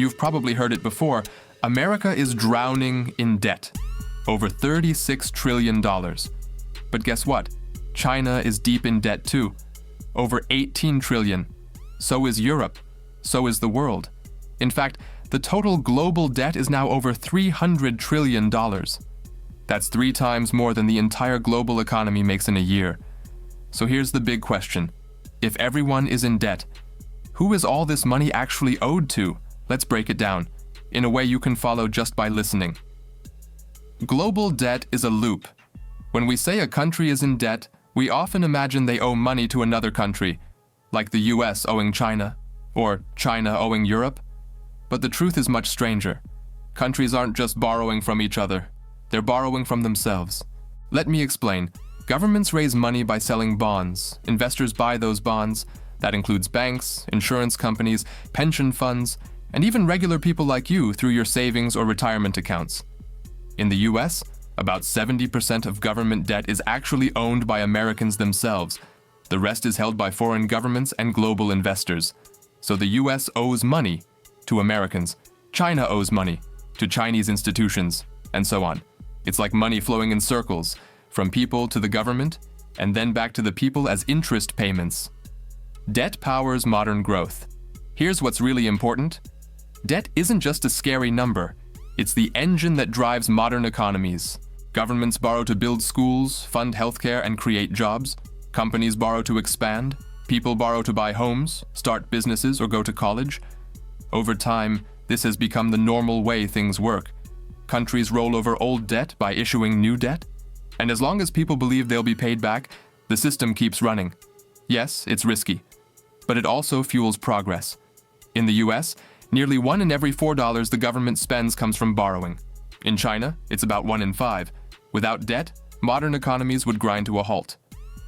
You've probably heard it before. America is drowning in debt. Over $36 trillion. But guess what? China is deep in debt too. Over 18 trillion. So is Europe. So is the world. In fact, the total global debt is now over $300 trillion. That's 3 times more than the entire global economy makes in a year. So here's the big question. If everyone is in debt, who is all this money actually owed to? Let's break it down, in a way you can follow just by listening. Global debt is a loop. When we say a country is in debt, we often imagine they owe money to another country, like the US owing China, or China owing Europe. But the truth is much stranger. Countries aren't just borrowing from each other. They're borrowing from themselves. Let me explain. Governments raise money by selling bonds. Investors buy those bonds. That includes banks, insurance companies, pension funds, and even regular people like you through your savings or retirement accounts. In the US, about 70% of government debt is actually owned by Americans themselves. The rest is held by foreign governments and global investors. So the US owes money to Americans. China owes money to Chinese institutions, and so on. It's like money flowing in circles, from people to the government, and then back to the people as interest payments. Debt powers modern growth. Here's what's really important. Debt isn't just a scary number. It's the engine that drives modern economies. Governments borrow to build schools, fund healthcare, and create jobs. Companies borrow to expand. People borrow to buy homes, start businesses, or go to college. Over time, this has become the normal way things work. Countries roll over old debt by issuing new debt. And as long as people believe they'll be paid back, the system keeps running. Yes, it's risky, but it also fuels progress. In the US, nearly 1 in every $4 the government spends comes from borrowing. In China, it's about 1 in 5. Without debt, modern economies would grind to a halt.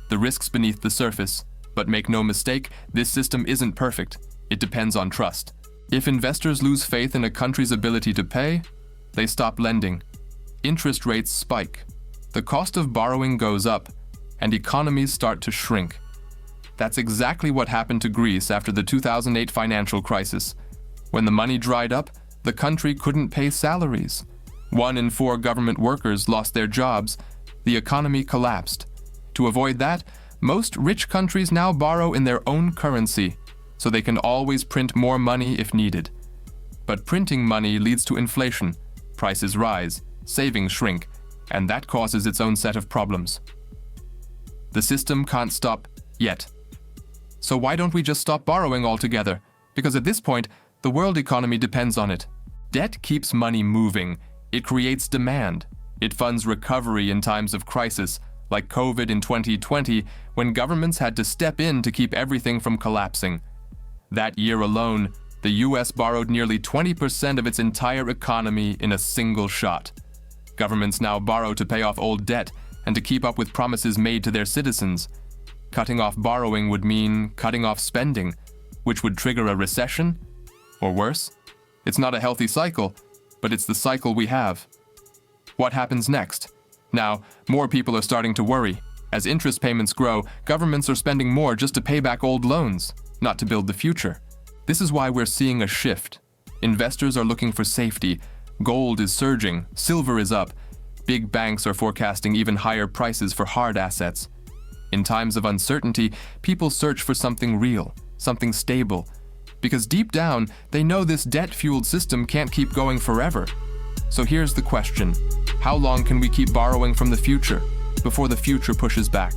The risks beneath the surface, but make no mistake, this system isn't perfect. It depends on trust. If investors lose faith in a country's ability to pay, they stop lending. Interest rates spike. The cost of borrowing goes up, and economies start to shrink. That's exactly what happened to Greece after the 2008 financial crisis. When the money dried up, the country couldn't pay salaries. 1 in 4 government workers lost their jobs. The economy collapsed. To avoid that, most rich countries now borrow in their own currency, so they can always print more money if needed. But printing money leads to inflation. Prices rise, savings shrink, and that causes its own set of problems. The system can't stop yet. So why don't we just stop borrowing altogether? Because at this point, the world economy depends on it. Debt keeps money moving. It creates demand. It funds recovery in times of crisis, like COVID in 2020, when governments had to step in to keep everything from collapsing. That year alone, the US borrowed nearly 20% of its entire economy in a single shot. Governments now borrow to pay off old debt and to keep up with promises made to their citizens. Cutting off borrowing would mean cutting off spending, which would trigger a recession, or worse. It's not a healthy cycle, but it's the cycle we have. What happens next? Now, more people are starting to worry. As interest payments grow, governments are spending more just to pay back old loans, not to build the future. This is why we're seeing a shift. Investors are looking for safety. Gold is surging, silver is up. Big banks are forecasting even higher prices for hard assets. In times of uncertainty, people search for something real, something stable. Because deep down, they know this debt-fueled system can't keep going forever. So here's the question. How long can we keep borrowing from the future before the future pushes back?